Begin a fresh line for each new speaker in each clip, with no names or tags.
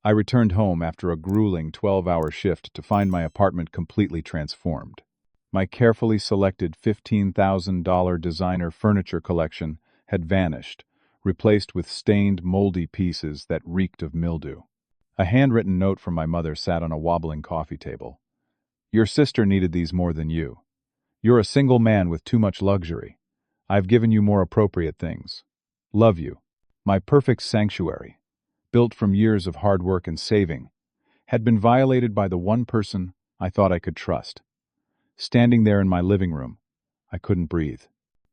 I returned home after a grueling 12-hour shift to find my apartment completely transformed. My carefully selected $15,000 designer furniture collection had vanished, replaced with stained, moldy pieces that reeked of mildew. A handwritten note from my mother sat on a wobbling coffee table. "Your sister needed these more than you. You're a single man with too much luxury. I've given you more appropriate things. Love you." My perfect sanctuary, built from years of hard work and saving, had been violated by the one person I thought I could trust. Standing there in my living room, I couldn't breathe.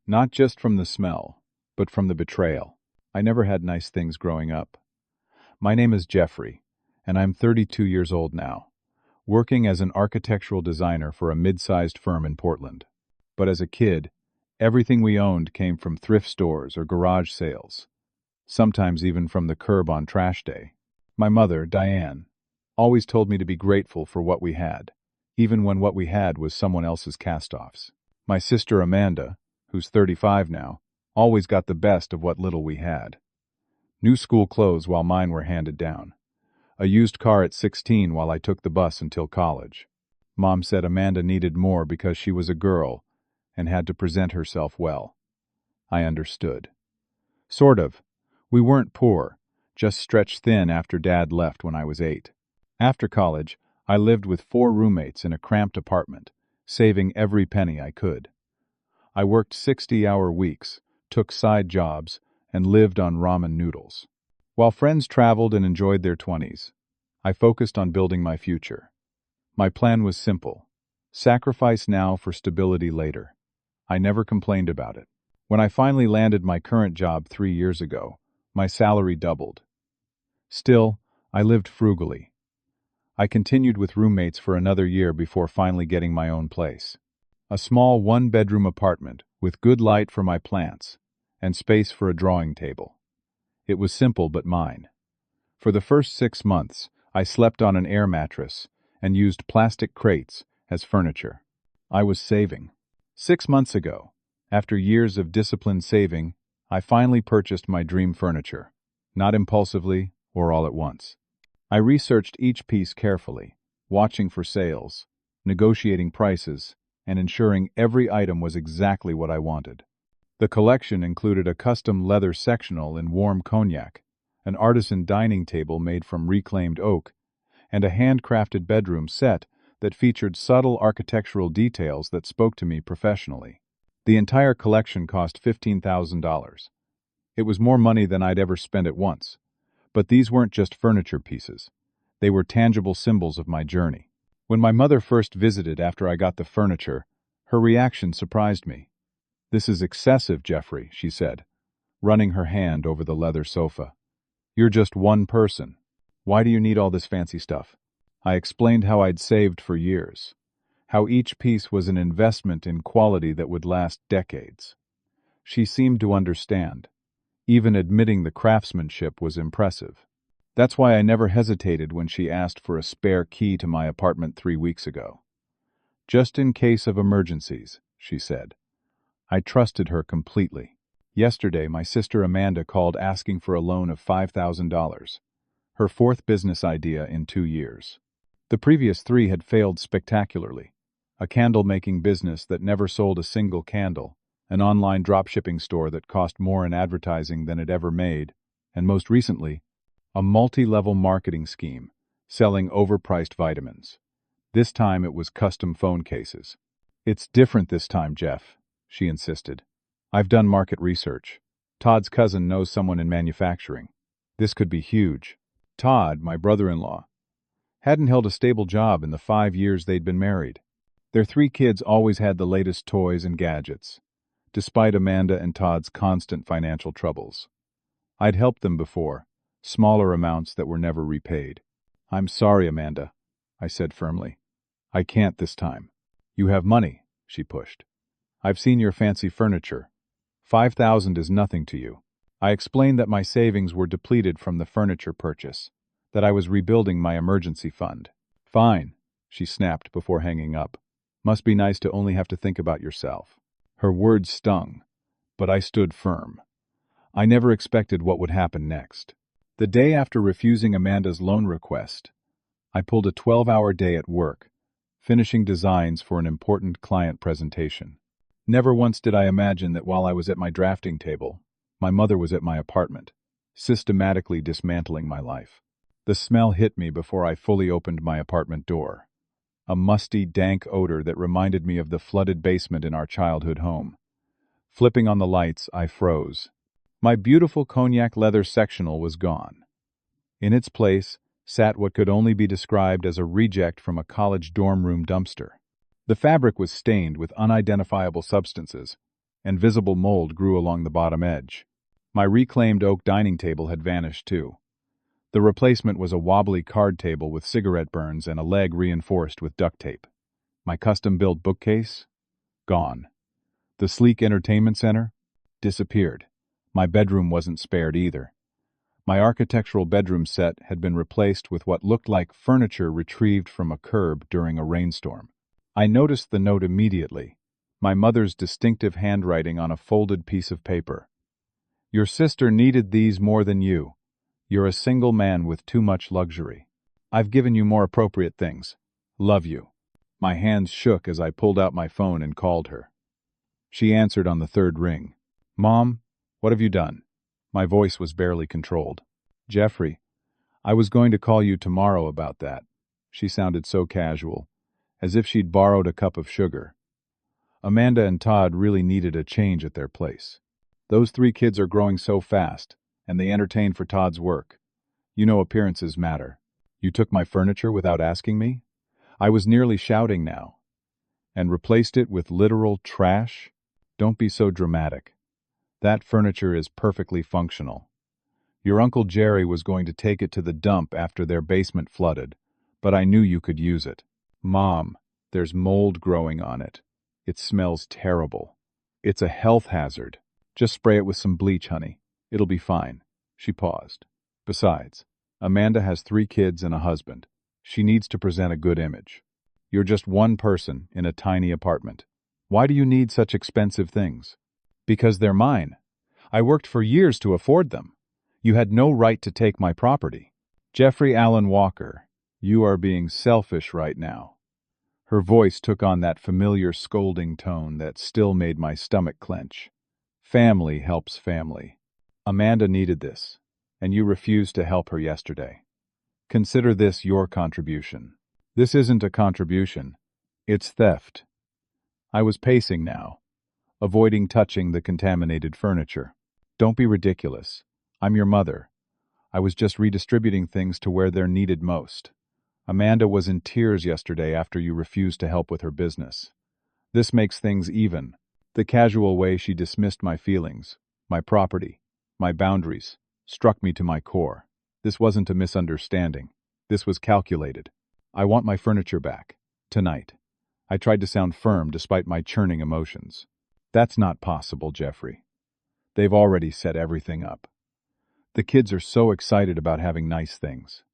Not just from the smell, but from the betrayal. I never had nice things growing up. My name is Jeffrey, and I'm 32 years old now, working as an architectural designer for a mid-sized firm in Portland. But as a kid, everything we owned came from thrift stores or garage sales, sometimes even from the curb on trash day. My mother, Diane, always told me to be grateful for what we had, even when what we had was someone else's cast-offs. My sister Amanda, who's 35 now, always got the best of what little we had. New school clothes while mine were handed down. A used car at 16 while I took the bus until college. Mom said Amanda needed more because she was a girl and had to present herself well. I understood. Sort of. We weren't poor, just stretched thin after Dad left when I was 8. After college, I lived with 4 roommates in a cramped apartment, saving every penny I could. I worked 60-hour weeks, took side jobs, and lived on ramen noodles. While friends traveled and enjoyed their 20s, I focused on building my future. My plan was simple: sacrifice now for stability later. I never complained about it. When I finally landed my current job 3 years ago, my salary doubled. Still, I lived frugally. I continued with roommates for another year before finally getting my own place. A small one-bedroom apartment with good light for my plants and space for a drawing table. It was simple but mine. For the first 6 months, I slept on an air mattress and used plastic crates as furniture. I was saving. 6 months ago, after years of disciplined saving, I finally purchased my dream furniture, not impulsively or all at once. I researched each piece carefully, watching for sales, negotiating prices, and ensuring every item was exactly what I wanted. The collection included a custom leather sectional in warm cognac, an artisan dining table made from reclaimed oak, and a handcrafted bedroom set that featured subtle architectural details that spoke to me professionally. The entire collection cost $15,000. It was more money than I'd ever spent at once. But these weren't just furniture pieces. They were tangible symbols of my journey. When my mother first visited after I got the furniture, her reaction surprised me. "This is excessive, Jeffrey," she said, running her hand over the leather sofa. "You're just one person. Why do you need all this fancy stuff?" I explained how I'd saved for years, how each piece was an investment in quality that would last decades. She seemed to understand. Even admitting the craftsmanship was impressive. That's why I never hesitated when she asked for a spare key to my apartment 3 weeks ago. "Just in case of emergencies," she said. I trusted her completely. Yesterday, my sister Amanda called asking for a loan of $5,000, her 4th business idea in 2 years. The previous 3 had failed spectacularly: a candle-making business that never sold a single candle, an online dropshipping store that cost more in advertising than it ever made, and most recently, a multi-level marketing scheme selling overpriced vitamins. This time it was custom phone cases. "It's different this time, Jeff," she insisted. "I've done market research. Todd's cousin knows someone in manufacturing. This could be huge." Todd, my brother-in-law, hadn't held a stable job in the 5 years they'd been married. Their 3 kids always had the latest toys and gadgets, despite Amanda and Todd's constant financial troubles. I'd helped them before, smaller amounts that were never repaid. "I'm sorry, Amanda," I said firmly. "I can't this time." "You have money," she pushed. "I've seen your fancy furniture. 5,000 is nothing to you." I explained that my savings were depleted from the furniture purchase, that I was rebuilding my emergency fund. "Fine," she snapped before hanging up. "Must be nice to only have to think about yourself." Her words stung, but I stood firm. I never expected what would happen next. The day after refusing Amanda's loan request, I pulled a 12-hour day at work, finishing designs for an important client presentation. Never once did I imagine that while I was at my drafting table, my mother was at my apartment, systematically dismantling my life. The smell hit me before I fully opened my apartment door. A musty, dank odor that reminded me of the flooded basement in our childhood home. Flipping on the lights, I froze. My beautiful cognac leather sectional was gone. In its place sat what could only be described as a reject from a college dorm room dumpster. The fabric was stained with unidentifiable substances, and visible mold grew along the bottom edge. My reclaimed oak dining table had vanished too. The replacement was a wobbly card table with cigarette burns and a leg reinforced with duct tape. My custom-built bookcase? Gone. The sleek entertainment center? Disappeared. My bedroom wasn't spared either. My architectural bedroom set had been replaced with what looked like furniture retrieved from a curb during a rainstorm. I noticed the note immediately, my mother's distinctive handwriting on a folded piece of paper. Your sister needed these more than you. You're a single man with too much luxury. I've given you more appropriate things. Love you. My hands shook as I pulled out my phone and called her. She answered on the third ring. Mom, what have you done? My voice was barely controlled. Jeffrey, I was going to call you tomorrow about that. She sounded so casual, as if she'd borrowed a cup of sugar. Amanda and Todd really needed a change at their place. Those 3 kids are growing so fast, and they entertain for Todd's work. You know appearances matter. You took my furniture without asking me? I was nearly shouting now. And replaced it with literal trash? Don't be so dramatic. That furniture is perfectly functional. Your Uncle Jerry was going to take it to the dump after their basement flooded, but I knew you could use it. Mom, there's mold growing on it. It smells terrible. It's a health hazard. Just spray it with some bleach, honey. It'll be fine. She paused. Besides, Amanda has 3 kids and a husband. She needs to present a good image. You're just one person in a tiny apartment. Why do you need such expensive things? Because they're mine. I worked for years to afford them. You had no right to take my property. Jeffrey Allen Walker, you are being selfish right now. Her voice took on that familiar scolding tone that still made my stomach clench. Family helps family. Amanda needed this, and you refused to help her yesterday. Consider this your contribution. This isn't a contribution. It's theft. I was pacing now, avoiding touching the contaminated furniture. Don't be ridiculous. I'm your mother. I was just redistributing things to where they're needed most. Amanda was in tears yesterday after you refused to help with her business. This makes things even. The casual way she dismissed my feelings, my property, my boundaries, struck me to my core. This wasn't a misunderstanding. This was calculated. I want my furniture back. Tonight. I tried to sound firm despite my churning emotions. That's not possible, Jeffrey. They've already set everything up. The kids are so excited about having nice things.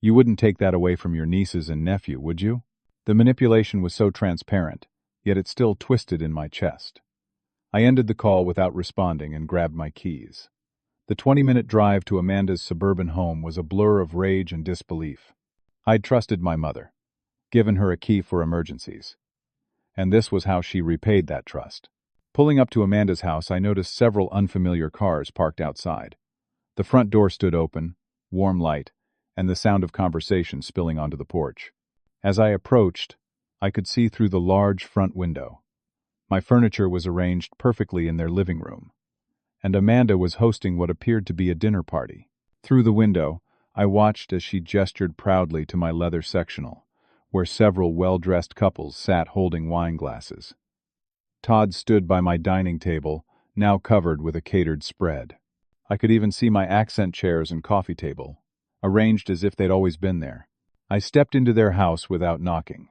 You wouldn't take that away from your nieces and nephew, would you? The manipulation was so transparent, yet it still twisted in my chest. I ended the call without responding and grabbed my keys. The 20-minute drive to Amanda's suburban home was a blur of rage and disbelief. I'd trusted my mother, given her a key for emergencies. And this was how she repaid that trust. Pulling up to Amanda's house, I noticed several unfamiliar cars parked outside. The front door stood open, warm light, and the sound of conversation spilling onto the porch. As I approached, I could see through the large front window. My furniture was arranged perfectly in their living room, and Amanda was hosting what appeared to be a dinner party. Through the window, I watched as she gestured proudly to my leather sectional, where several well-dressed couples sat holding wine glasses. Todd stood by my dining table, now covered with a catered spread. I could even see my accent chairs and coffee table, arranged as if they'd always been there. I stepped into their house without knocking.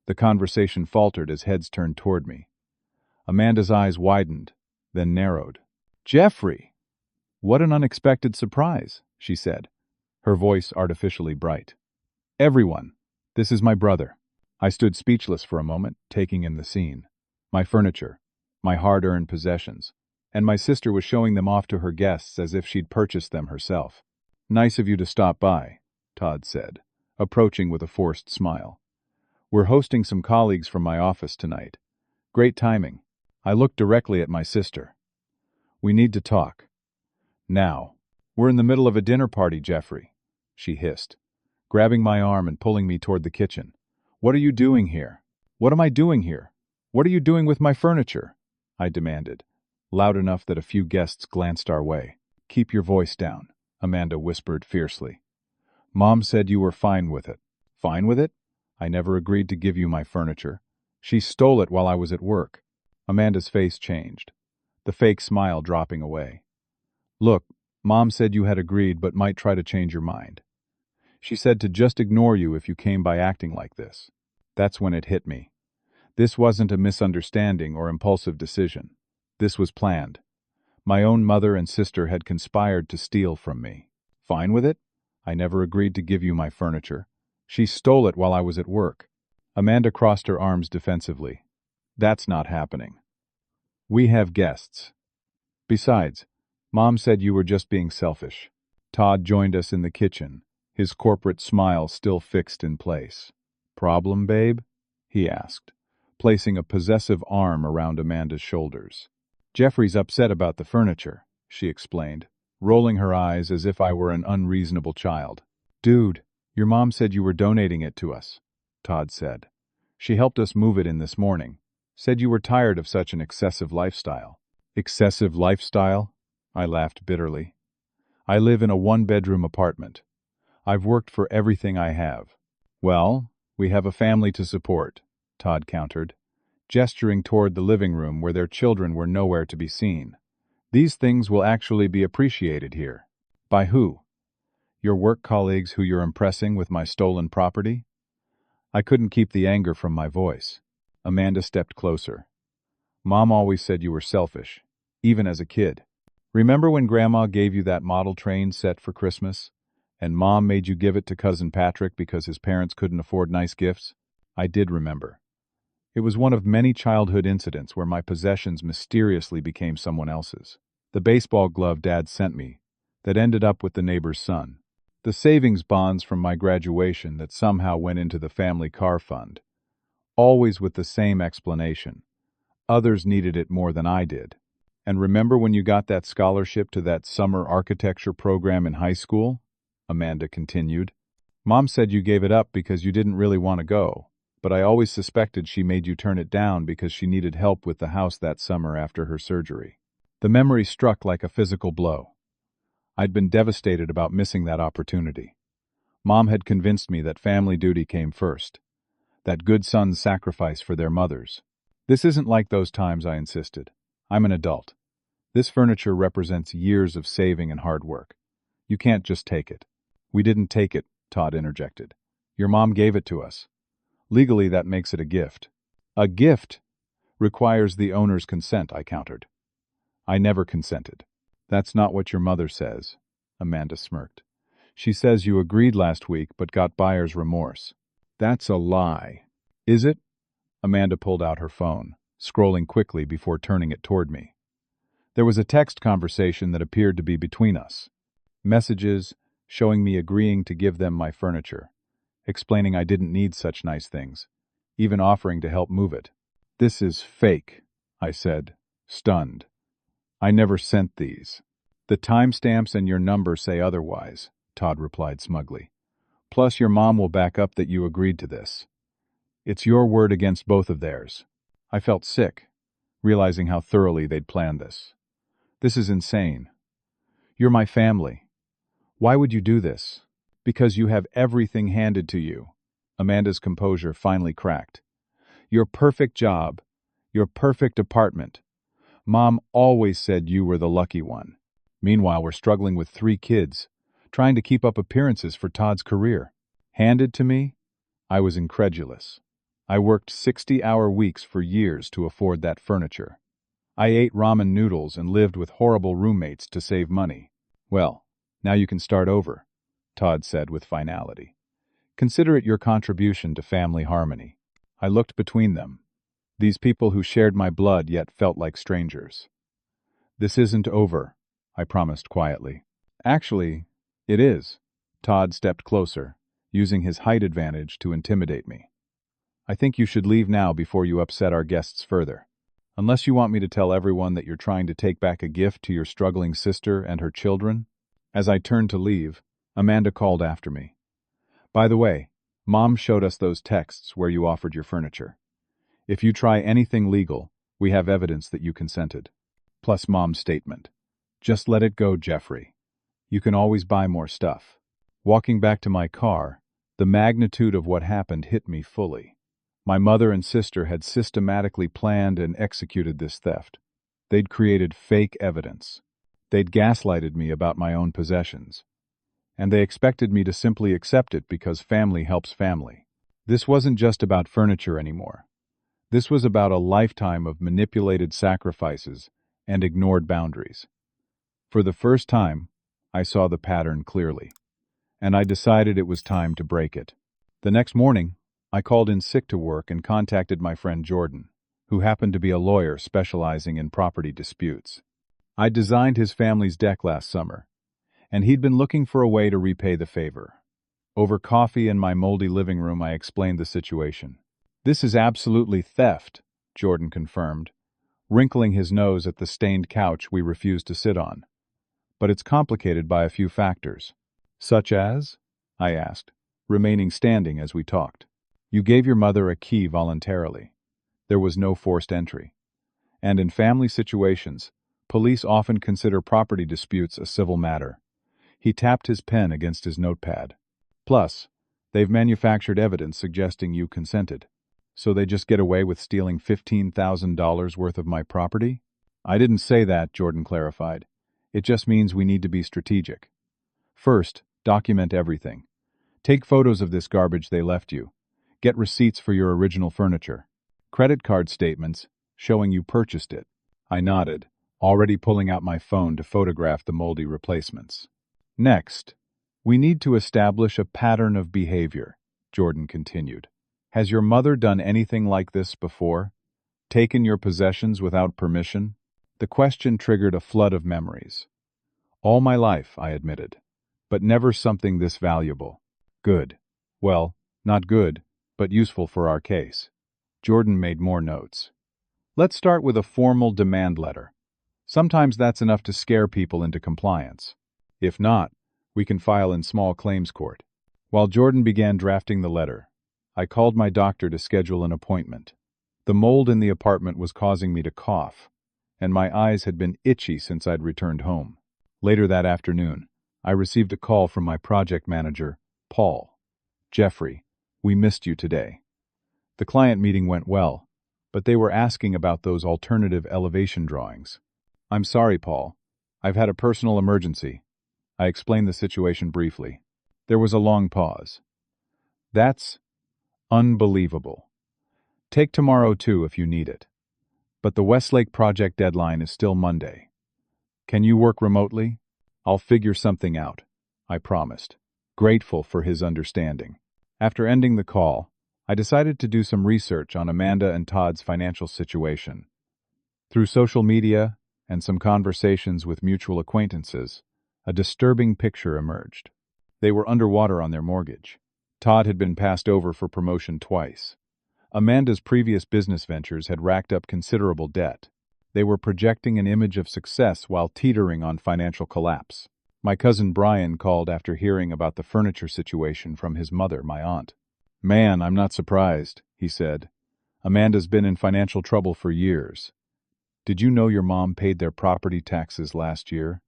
The conversation faltered as heads turned toward me. Amanda's eyes widened, then narrowed. Jeffrey! What an unexpected surprise, she said, her voice artificially bright. Everyone, this is my brother. I stood speechless for a moment, taking in the scene. My furniture, my hard-earned possessions, and my sister was showing them off to her guests as if she'd purchased them herself. Nice of you to stop by, Todd said, approaching with a forced smile. We're hosting some colleagues from my office tonight. Great timing. I looked directly at my sister. We need to talk. Now. We're in the middle of a dinner party, Jeffrey, she hissed, grabbing my arm and pulling me toward the kitchen. What are you doing here? What am I doing here? What are you doing with my furniture? I demanded, loud enough that a few guests glanced our way. Keep your voice down, Amanda whispered fiercely. Mom said you were fine with it. Fine with it? I never agreed to give you my furniture. She stole it while I was at work. Amanda's face changed, the fake smile dropping away. Look, Mom said you had agreed but might try to change your mind. She said to just ignore you if you came by acting like this. That's when it hit me. This wasn't a misunderstanding or impulsive decision. This was planned. My own mother and sister had conspired to steal from me. Fine with it? I never agreed to give you my furniture. She stole it while I was at work. Amanda crossed her arms defensively. That's not happening. We have guests. Besides, Mom said you were just being selfish. Todd joined us in the kitchen, his corporate smile still fixed in place. Problem, babe? He asked, placing a possessive arm around Amanda's shoulders. Jeffrey's upset about the furniture, she explained, rolling her eyes as if I were an unreasonable child. Dude, your mom said you were donating it to us, Todd said. She helped us move it in this morning. Said you were tired of such an excessive lifestyle. Excessive lifestyle? I laughed bitterly. I live in a one-bedroom apartment. I've worked for everything I have. Well, we have a family to support, Todd countered, gesturing toward the living room where their children were nowhere to be seen. These things will actually be appreciated here. By who? Your work colleagues who you're impressing with my stolen property? I couldn't keep the anger from my voice. Amanda stepped closer. Mom always said you were selfish, even as a kid. Remember when Grandma gave you that model train set for Christmas? And Mom made you give it to Cousin Patrick because his parents couldn't afford nice gifts? I did remember. It was one of many childhood incidents where my possessions mysteriously became someone else's. The baseball glove Dad sent me, that ended up with the neighbor's son. The savings bonds from my graduation that somehow went into the family car fund. Always with the same explanation. Others needed it more than I did. And remember when you got that scholarship to that summer architecture program in high school? Amanda continued. Mom said you gave it up because you didn't really want to go, but I always suspected she made you turn it down because she needed help with the house that summer after her surgery. The memory struck like a physical blow. I'd been devastated about missing that opportunity. Mom had convinced me that family duty came first, that good sons sacrifice for their mothers. This isn't like those times, I insisted. I'm an adult. This furniture represents years of saving and hard work. You can't just take it. We didn't take it, Todd interjected. Your mom gave it to us. Legally, that makes it a gift. A gift requires the owner's consent, I countered. I never consented. That's not what your mother says, Amanda smirked. She says you agreed last week but got buyer's remorse. That's a lie. Is it? Amanda pulled out her phone, scrolling quickly before turning it toward me. There was a text conversation that appeared to be between us. Messages showing me agreeing to give them my furniture, explaining I didn't need such nice things, even offering to help move it. This is fake, I said, stunned. I never sent these. The timestamps and your number say otherwise, Todd replied smugly. Plus your mom will back up that you agreed to this. It's your word against both of theirs. I felt sick, realizing how thoroughly they'd planned this. This is insane. You're my family. Why would you do this? Because you have everything handed to you. Amanda's composure finally cracked. Your perfect job. Your perfect apartment. Mom always said you were the lucky one. Meanwhile, we're struggling with 3 kids, trying to keep up appearances for Todd's career. Handed to me? I was incredulous. I worked 60-hour weeks for years to afford that furniture. I ate ramen noodles and lived with horrible roommates to save money. Well, now you can start over, Todd said with finality. Consider it your contribution to family harmony. I looked between them. These people who shared my blood yet felt like strangers. This isn't over, I promised quietly. Actually, It is. Todd stepped closer, using his height advantage to intimidate me. I think you should leave now before you upset our guests further. Unless you want me to tell everyone that you're trying to take back a gift to your struggling sister and her children? As I turned to leave, Amanda called after me. By the way, Mom showed us those texts where you offered your furniture. If you try anything legal, we have evidence that you consented. Plus Mom's statement. Just let it go, Jeffrey. You can always buy more stuff. Walking back to my car, the magnitude of what happened hit me fully. My mother and sister had systematically planned and executed this theft. They'd created fake evidence. They'd gaslighted me about my own possessions. And they expected me to simply accept it because family helps family. This wasn't just about furniture anymore. This was about a lifetime of manipulated sacrifices and ignored boundaries. For the first time, I saw the pattern clearly, and I decided it was time to break it. The next morning, I called in sick to work and contacted my friend Jordan, who happened to be a lawyer specializing in property disputes. I designed his family's deck last summer, and he'd been looking for a way to repay the favor. Over coffee in my moldy living room, I explained the situation. This is absolutely theft, Jordan confirmed, wrinkling his nose at the stained couch we refused to sit on. But it's complicated by a few factors. Such as? I asked, remaining standing as we talked. You gave your mother a key voluntarily. There was no forced entry. And in family situations, police often consider property disputes a civil matter. He tapped his pen against his notepad. Plus, they've manufactured evidence suggesting you consented. So they just get away with stealing $15,000 worth of my property? I didn't say that, Jordan clarified. It just means we need to be strategic. First, document everything. Take photos of this garbage they left you. Get receipts for your original furniture. Credit card statements showing you purchased it. I nodded, already pulling out my phone to photograph the moldy replacements. Next, we need to establish a pattern of behavior, Jordan continued. Has your mother done anything like this before? Taken your possessions without permission? The question triggered a flood of memories. All my life, I admitted, but never something this valuable. Good. Well, not good, but useful for our case. Jordan made more notes. Let's start with a formal demand letter. Sometimes that's enough to scare people into compliance. If not, we can file in small claims court. While Jordan began drafting the letter, I called my doctor to schedule an appointment. The mold in the apartment was causing me to cough, and my eyes had been itchy since I'd returned home. Later that afternoon, I received a call from my project manager, Paul. Jeffrey, we missed you today. The client meeting went well, but they were asking about those alternative elevation drawings. I'm sorry, Paul. I've had a personal emergency. I explained the situation briefly. There was a long pause. That's unbelievable. Take tomorrow too if you need it. But the Westlake project deadline is still Monday. Can you work remotely? I'll figure something out, I promised, grateful for his understanding. After ending the call, I decided to do some research on Amanda and Todd's financial situation. Through social media and some conversations with mutual acquaintances, a disturbing picture emerged. They were underwater on their mortgage. Todd had been passed over for promotion twice. Amanda's previous business ventures had racked up considerable debt. They were projecting an image of success while teetering on financial collapse. My cousin Brian called after hearing about the furniture situation from his mother, my aunt. Man, I'm not surprised, he said. Amanda's been in financial trouble for years. Did you know your mom paid their property taxes last year?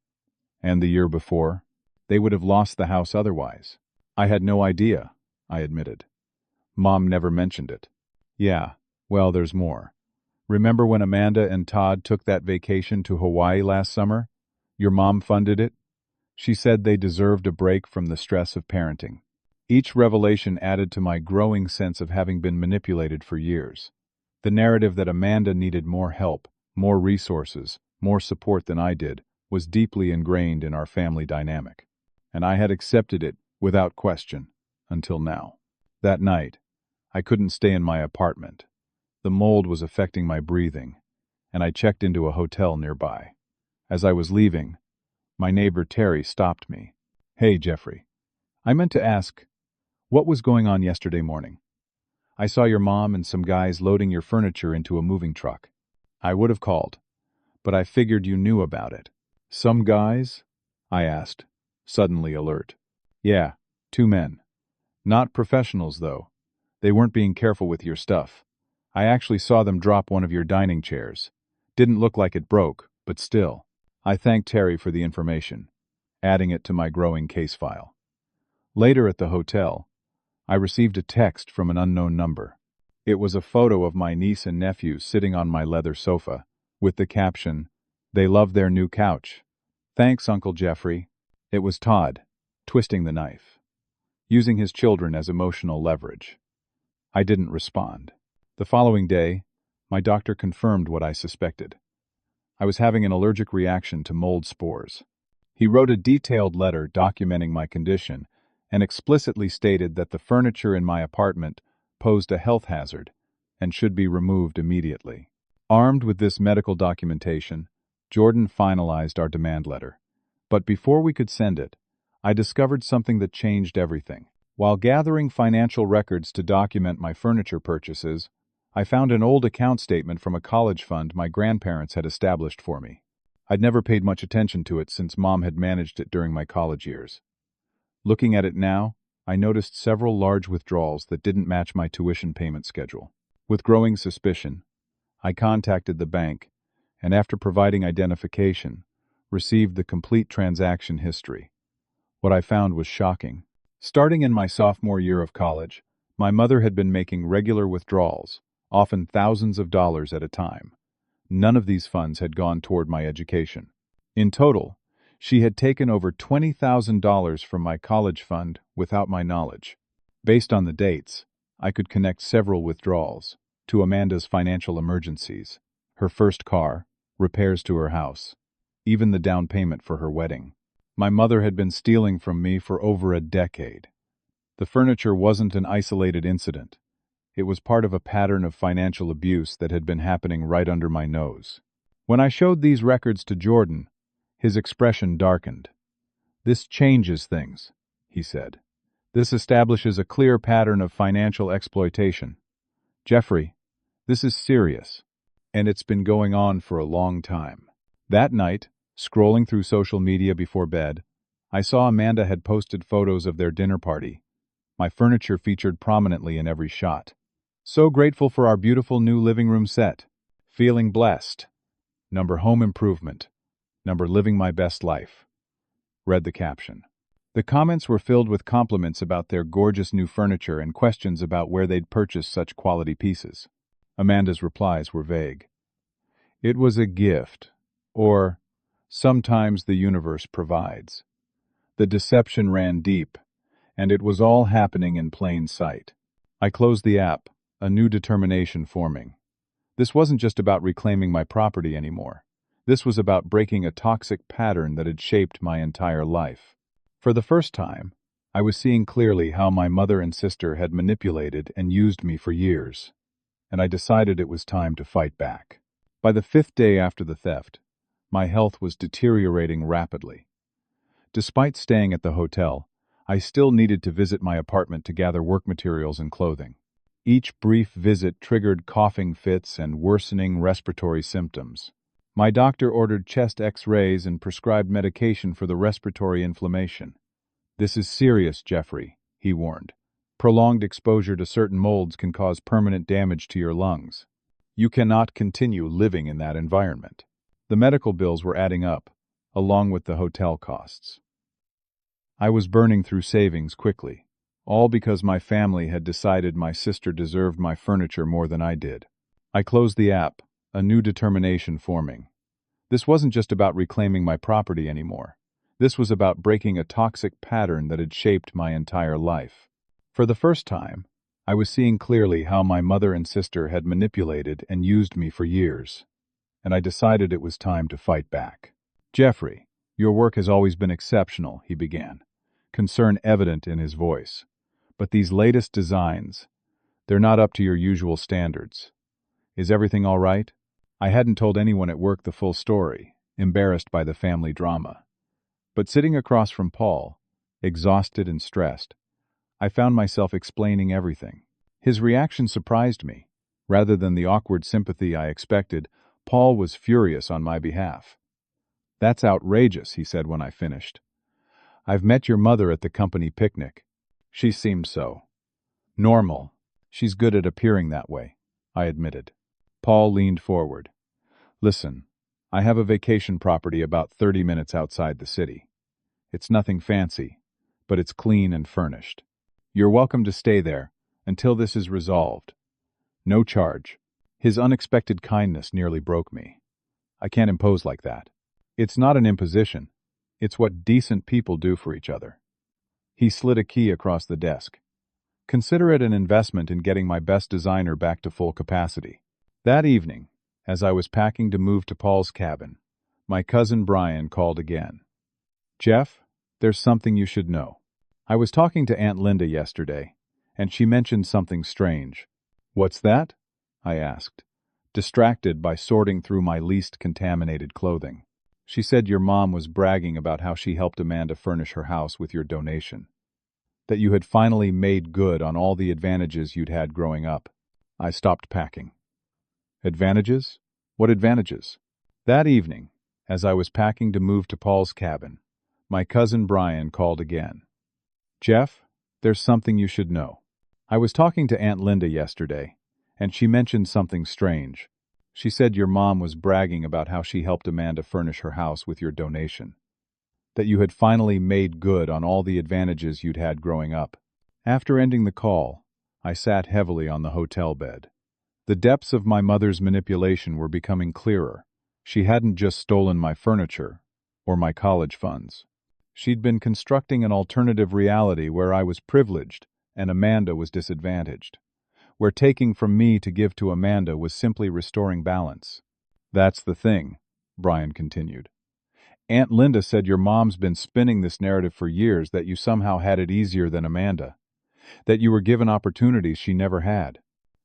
And the year before? They would have lost the house otherwise. I had no idea, I admitted. Mom never mentioned it. Yeah, well, there's more. Remember when Amanda and Todd took that vacation to Hawaii last summer? Your mom funded it? She said they deserved a break from the stress of parenting. Each revelation added to my growing sense of having been manipulated for years. The narrative that Amanda needed more help, more resources, more support than I did, was deeply ingrained in our family dynamic. And I had accepted it without question, until now. That night, I couldn't stay in my apartment. The mold was affecting my breathing, and I checked into a hotel nearby. As I was leaving, my neighbor Terry stopped me. Hey, Jeffrey. I meant to ask, what was going on yesterday morning? I saw your mom and some guys loading your furniture into a moving truck. I would have called, but I figured you knew about it. Some guys? I asked, suddenly alert. Yeah, two men. Not professionals, though. They weren't being careful with your stuff. I actually saw them drop one of your dining chairs. Didn't look like it broke, but still. I thanked Terry for the information, adding it to my growing case file. Later at the hotel, I received a text from an unknown number. It was a photo of my niece and nephew sitting on my leather sofa, with the caption, "They love their new couch. Thanks, Uncle Jeffrey." It was Todd, twisting the knife, using his children as emotional leverage. I didn't respond. The following day, my doctor confirmed what I suspected. I was having an allergic reaction to mold spores. He wrote a detailed letter documenting my condition and explicitly stated that the furniture in my apartment posed a health hazard and should be removed immediately. Armed with this medical documentation, Jordan finalized our demand letter. But before we could send it, I discovered something that changed everything. While gathering financial records to document my furniture purchases, I found an old account statement from a college fund my grandparents had established for me. I'd never paid much attention to it since Mom had managed it during my college years. Looking at it now, I noticed several large withdrawals that didn't match my tuition payment schedule. With growing suspicion, I contacted the bank, and after providing identification, received the complete transaction history. What I found was shocking. Starting in my sophomore year of college, my mother had been making regular withdrawals, often thousands of dollars at a time. None of these funds had gone toward my education. In total, she had taken over $20,000 from my college fund without my knowledge. Based on the dates, I could connect several withdrawals to Amanda's financial emergencies, her first car, repairs to her house, even the down payment for her wedding. My mother had been stealing from me for over a decade. The furniture wasn't an isolated incident. It was part of a pattern of financial abuse that had been happening right under my nose. When I showed these records to Jordan, his expression darkened. "This changes things," he said. "This establishes a clear pattern of financial exploitation. Jeffrey, this is serious, and it's been going on for a long time." That night, scrolling through social media before bed, I saw Amanda had posted photos of their dinner party. My furniture featured prominently in every shot. "So grateful for our beautiful new living room set. Feeling blessed. Number home improvement. Number living my best life," read the caption. The comments were filled with compliments about their gorgeous new furniture and questions about where they'd purchased such quality pieces. Amanda's replies were vague. "It was a gift," or "sometimes the universe provides." The deception ran deep, and it was all happening in plain sight. I closed the app, a new determination forming. This wasn't just about reclaiming my property anymore. This was about breaking a toxic pattern that had shaped my entire life. For the first time, I was seeing clearly how my mother and sister had manipulated and used me for years, and I decided it was time to fight back. By the 5th day after the theft, my health was deteriorating rapidly. Despite staying at the hotel, I still needed to visit my apartment to gather work materials and clothing. Each brief visit triggered coughing fits and worsening respiratory symptoms. My doctor ordered chest X-rays and prescribed medication for the respiratory inflammation. "This is serious, Jeffrey," he warned. "Prolonged exposure to certain molds can cause permanent damage to your lungs. You cannot continue living in that environment." The medical bills were adding up, along with the hotel costs. I was burning through savings quickly, all because my family had decided my sister deserved my furniture more than I did. I closed the app, a new determination forming. This wasn't just about reclaiming my property anymore. This was about breaking a toxic pattern that had shaped my entire life. For the first time, I was seeing clearly how my mother and sister had manipulated and used me for years, and I decided it was time to fight back. "Jeffrey, your work has always been exceptional," he began, concern evident in his voice. "But these latest designs, they're not up to your usual standards. Is everything all right?" I hadn't told anyone at work the full story, embarrassed by the family drama. But sitting across from Paul, exhausted and stressed. I found myself explaining everything. His reaction surprised me. Rather than the awkward sympathy I expected, Paul was furious on my behalf. "That's outrageous," he said when I finished. "I've met your mother at the company picnic. She seemed so normal. She's good at appearing that way," I admitted. Paul leaned forward. "Listen, I have a vacation property about 30 minutes outside the city. It's nothing fancy, but it's clean and furnished. You're welcome to stay there until this is resolved. No charge." His unexpected kindness nearly broke me. I can't impose like that. It's not an imposition. It's what decent people do for each other. He slid a key across the desk. "Consider it an investment in getting my best designer back to full capacity." That evening, as I was packing to move to Paul's cabin, my cousin Brian called again. "Jeff, there's something you should know. I was talking to Aunt Linda yesterday, and she mentioned something strange." "What's that?" I asked, distracted by sorting through my least contaminated clothing. "She said your mom was bragging about how she helped Amanda furnish her house with your donation. That you had finally made good on all the advantages you'd had growing up." I stopped packing. "Advantages? What advantages?" That evening, as I was packing to move to Paul's cabin, my cousin Brian called again. "Jeff, there's something you should know. I was talking to Aunt Linda yesterday, and she mentioned something strange. She said your mom was bragging about how she helped Amanda furnish her house with your donation. That you had finally made good on all the advantages you'd had growing up." After ending the call, I sat heavily on the hotel bed. The depths of my mother's manipulation were becoming clearer. She hadn't just stolen my furniture or my college funds. She'd been constructing an alternative reality where I was privileged and Amanda was disadvantaged, where taking from me to give to Amanda was simply restoring balance. "That's the thing," Brian continued. "Aunt Linda said your mom's been spinning this narrative for years that you somehow had it easier than Amanda, that you were given opportunities she never had.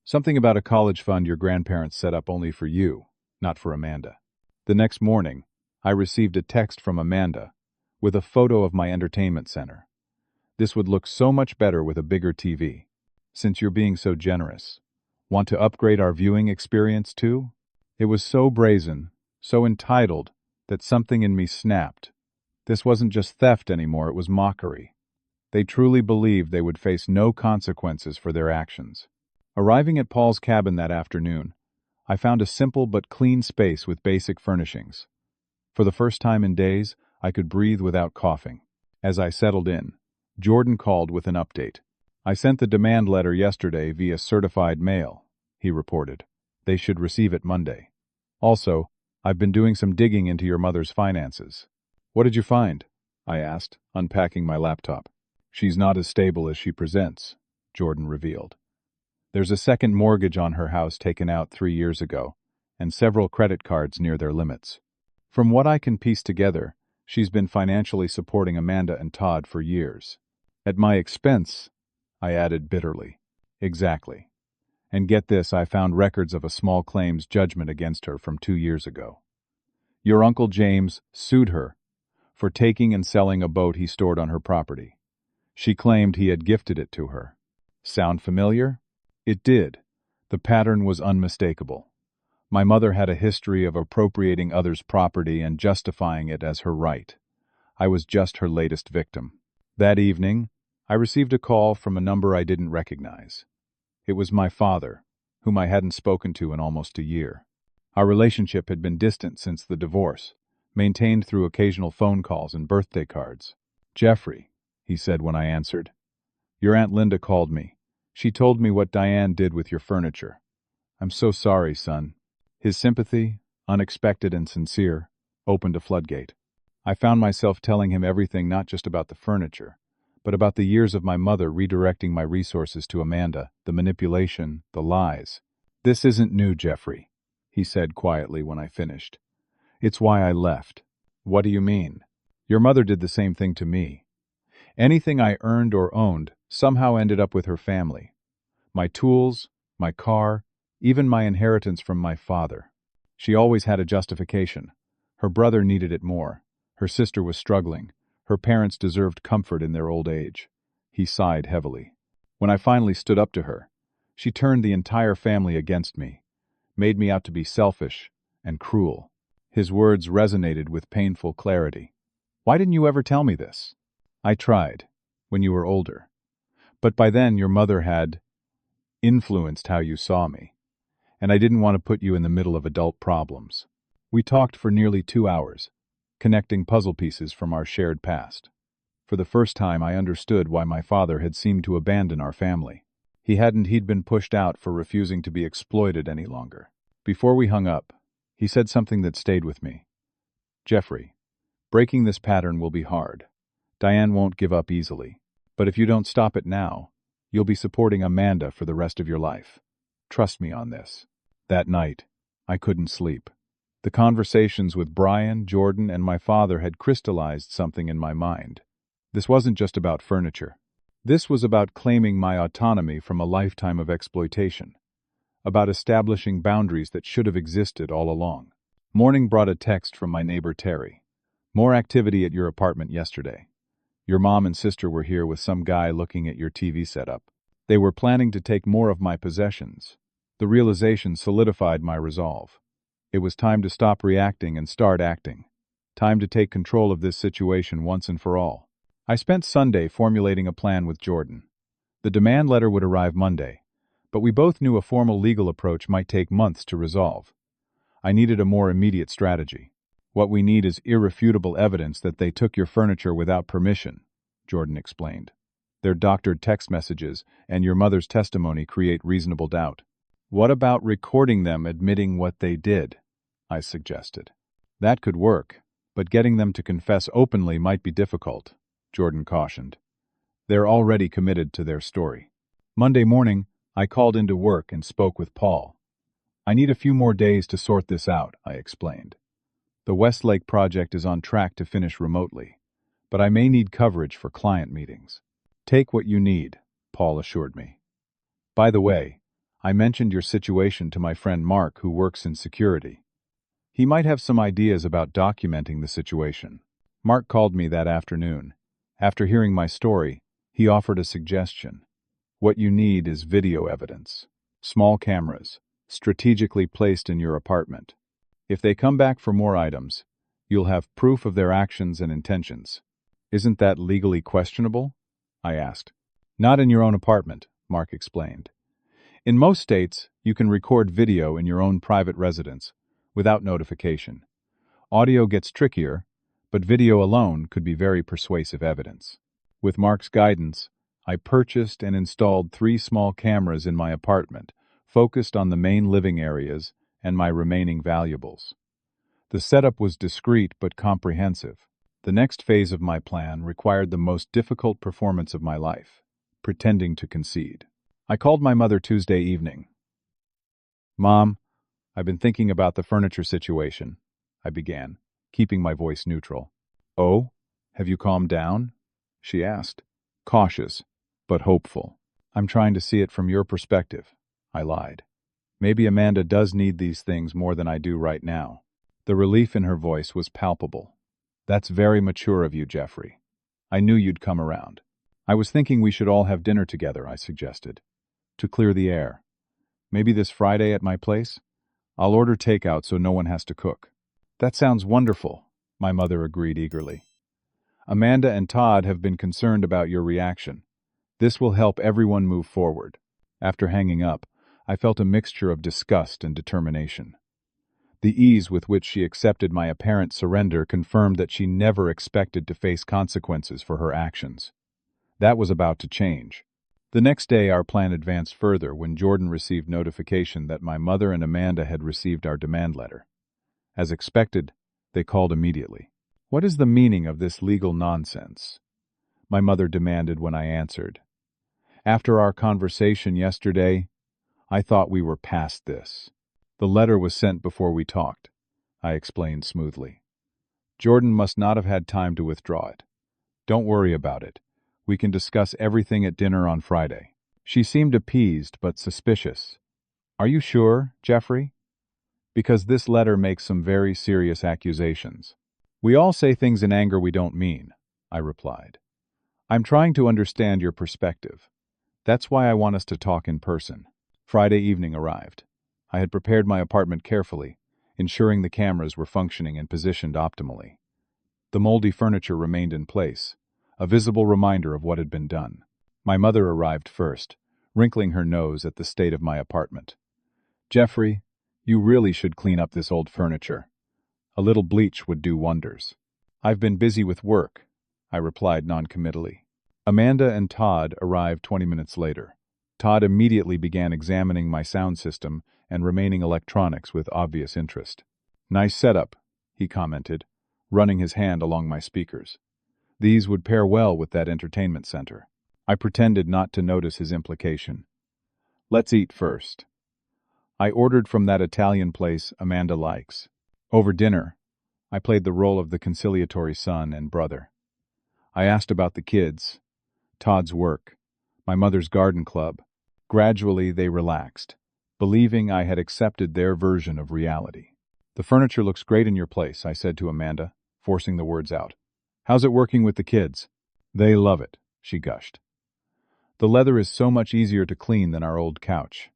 Something about a college fund your grandparents set up only for you, not for Amanda." The next morning, I received a text from Amanda with a photo of my entertainment center. "This would look so much better with a bigger TV. Since you're being so generous, want to upgrade our viewing experience too?" It was so brazen, so entitled, that something in me snapped. This wasn't just theft anymore, it was mockery. They truly believed they would face no consequences for their actions. Arriving at Paul's cabin that afternoon, I found a simple but clean space with basic furnishings. For the first time in days, I could breathe without coughing. As I settled in, Jordan called with an update. "I sent the demand letter yesterday via certified mail," he reported. "They should receive it Monday. Also, I've been doing some digging into your mother's finances." "What did you find?" I asked, unpacking my laptop. "She's not as stable as she presents," Jordan revealed. "There's a second mortgage on her house taken out 3 years ago, and several credit cards near their limits. From what I can piece together, she's been financially supporting Amanda and Todd for years. At my expense," I added bitterly. "Exactly. And get this, I found records of a small claims judgment against her from 2 years ago. Your Uncle James sued her for taking and selling a boat he stored on her property. She claimed he had gifted it to her. Sound familiar?" It did. The pattern was unmistakable. My mother had a history of appropriating others' property and justifying it as her right. I was just her latest victim. That evening, I received a call from a number I didn't recognize. It was my father, whom I hadn't spoken to in almost a year. Our relationship had been distant since the divorce, maintained through occasional phone calls and birthday cards. "Jeffrey," he said when I answered, "your Aunt Linda called me. She told me what Diane did with your furniture. I'm so sorry, son." His sympathy, unexpected and sincere, opened a floodgate. I found myself telling him everything, not just about the furniture, but about the years of my mother redirecting my resources to Amanda, the manipulation, the lies. "This isn't new, Jeffrey," he said quietly when I finished. "It's why I left." "What do you mean?" "Your mother did the same thing to me. Anything I earned or owned somehow ended up with her family. My tools, my car, even my inheritance from my father. She always had a justification. Her brother needed it more. Her sister was struggling. Her parents deserved comfort in their old age. He sighed heavily. When I finally stood up to her, she turned the entire family against me, made me out to be selfish and cruel. His words resonated with painful clarity. Why didn't you ever tell me this? I tried, when you were older. But by then your mother had influenced how you saw me, and I didn't want to put you in the middle of adult problems. We talked for nearly 2 hours, connecting puzzle pieces from our shared past. For the first time, I understood why my father had seemed to abandon our family. He'd been pushed out for refusing to be exploited any longer. Before we hung up, he said something that stayed with me. Jeffrey, breaking this pattern will be hard. Diane won't give up easily. But if you don't stop it now, you'll be supporting Amanda for the rest of your life. Trust me on this. That night, I couldn't sleep. The conversations with Brian, Jordan, and my father had crystallized something in my mind. This wasn't just about furniture. This was about claiming my autonomy from a lifetime of exploitation, about establishing boundaries that should have existed all along. Morning brought a text from my neighbor Terry. More activity at your apartment yesterday. Your mom and sister were here with some guy looking at your TV setup. They were planning to take more of my possessions. The realization solidified my resolve. It was time to stop reacting and start acting. Time to take control of this situation once and for all. I spent Sunday formulating a plan with Jordan. The demand letter would arrive Monday, but we both knew a formal legal approach might take months to resolve. I needed a more immediate strategy. What we need is irrefutable evidence that they took your furniture without permission, Jordan explained. Their doctored text messages and your mother's testimony create reasonable doubt. What about recording them admitting what they did? I suggested. That could work, but getting them to confess openly might be difficult, Jordan cautioned. They're already committed to their story. Monday morning, I called into work and spoke with Paul. I need a few more days to sort this out, I explained. The Westlake project is on track to finish remotely, but I may need coverage for client meetings. Take what you need, Paul assured me. By the way, I mentioned your situation to my friend Mark, who works in security. He might have some ideas about documenting the situation. Mark called me that afternoon. After hearing my story, he offered a suggestion. What you need is video evidence. Small cameras, strategically placed in your apartment. If they come back for more items, you'll have proof of their actions and intentions. Isn't that legally questionable? I asked. Not in your own apartment, Mark explained. In most states, you can record video in your own private residence, without notification. Audio gets trickier, but video alone could be very persuasive evidence. With Mark's guidance, I purchased and installed 3 small cameras in my apartment, focused on the main living areas and my remaining valuables. The setup was discreet but comprehensive. The next phase of my plan required the most difficult performance of my life, pretending to concede. I called my mother Tuesday evening. Mom, I've been thinking about the furniture situation, I began, keeping my voice neutral. Oh, have you calmed down? She asked, cautious, but hopeful. I'm trying to see it from your perspective, I lied. Maybe Amanda does need these things more than I do right now. The relief in her voice was palpable. That's very mature of you, Jeffrey. I knew you'd come around. I was thinking we should all have dinner together, I suggested. To clear the air. Maybe this Friday at my place? I'll order takeout so no one has to cook. That sounds wonderful, my mother agreed eagerly. Amanda and Todd have been concerned about your reaction. This will help everyone move forward. After hanging up, I felt a mixture of disgust and determination. The ease with which she accepted my apparent surrender confirmed that she never expected to face consequences for her actions. That was about to change. The next day, our plan advanced further when Jordan received notification that my mother and Amanda had received our demand letter. As expected, they called immediately. What is the meaning of this legal nonsense? My mother demanded when I answered. After our conversation yesterday, I thought we were past this. The letter was sent before we talked, I explained smoothly. Jordan must not have had time to withdraw it. Don't worry about it. We can discuss everything at dinner on Friday. She seemed appeased but suspicious. Are you sure, Jeffrey? Because this letter makes some very serious accusations. We all say things in anger we don't mean. I replied. I'm trying to understand your perspective. That's why I want us to talk in person. Friday evening arrived. I had prepared my apartment carefully, ensuring the cameras were functioning and positioned optimally. The moldy furniture remained in place, a visible reminder of what had been done. My mother arrived first, wrinkling her nose at the state of my apartment. Jeffrey, you really should clean up this old furniture. A little bleach would do wonders. I've been busy with work, I replied noncommittally. Amanda and Todd arrived 20 minutes later. Todd immediately began examining my sound system and remaining electronics with obvious interest. Nice setup, he commented, running his hand along my speakers. These would pair well with that entertainment center. I pretended not to notice his implication. Let's eat first. I ordered from that Italian place Amanda likes. Over dinner, I played the role of the conciliatory son and brother. I asked about the kids, Todd's work, my mother's garden club. Gradually, they relaxed, believing I had accepted their version of reality. The furniture looks great in your place, I said to Amanda, forcing the words out. How's it working with the kids? They love it, she gushed. The leather is so much easier to clean than our old couch.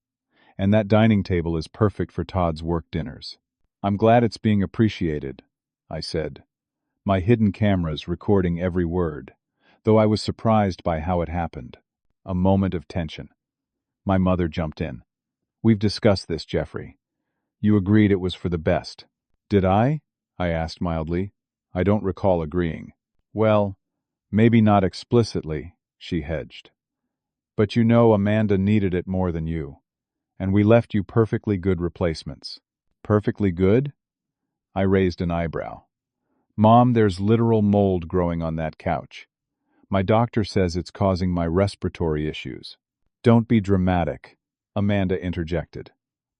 And that dining table is perfect for Todd's work dinners. I'm glad it's being appreciated, I said, my hidden cameras recording every word, though I was surprised by how it happened. A moment of tension. My mother jumped in. We've discussed this, Jeffrey. You agreed it was for the best. Did I? I asked mildly. I don't recall agreeing. Well, maybe not explicitly, she hedged. But you know Amanda needed it more than you. And we left you perfectly good replacements. Perfectly good? I raised an eyebrow. Mom, there's literal mold growing on that couch. My doctor says it's causing my respiratory issues. Don't be dramatic, Amanda interjected.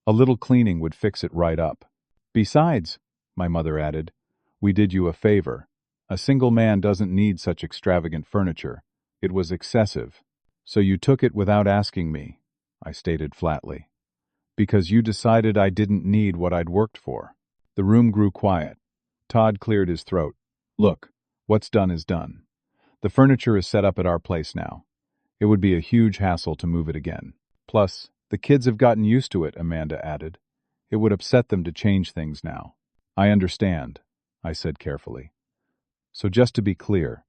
A little cleaning would fix it right up. Besides, my mother added, we did you a favor. A single man doesn't need such extravagant furniture. It was excessive. So you took it without asking me, I stated flatly. Because you decided I didn't need what I'd worked for. The room grew quiet. Todd cleared his throat. Look, what's done is done. The furniture is set up at our place now. It would be a huge hassle to move it again. Plus, the kids have gotten used to it, Amanda added. It would upset them to change things now. I understand, I said carefully. So just to be clear,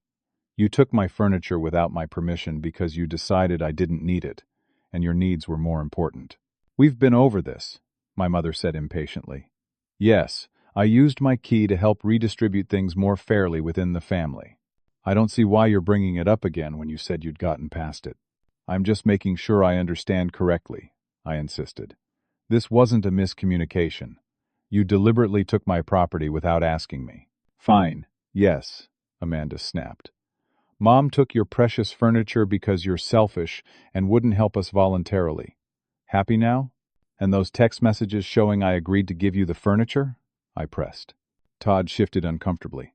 you took my furniture without my permission because you decided I didn't need it, and your needs were more important. We've been over this, my mother said impatiently. Yes, I used my key to help redistribute things more fairly within the family. I don't see why you're bringing it up again when you said you'd gotten past it. I'm just making sure I understand correctly, I insisted. This wasn't a miscommunication. You deliberately took my property without asking me. Fine, yes, Amanda snapped. Mom took your precious furniture because you're selfish and wouldn't help us voluntarily. Happy now? And those text messages showing I agreed to give you the furniture? I pressed. Todd shifted uncomfortably.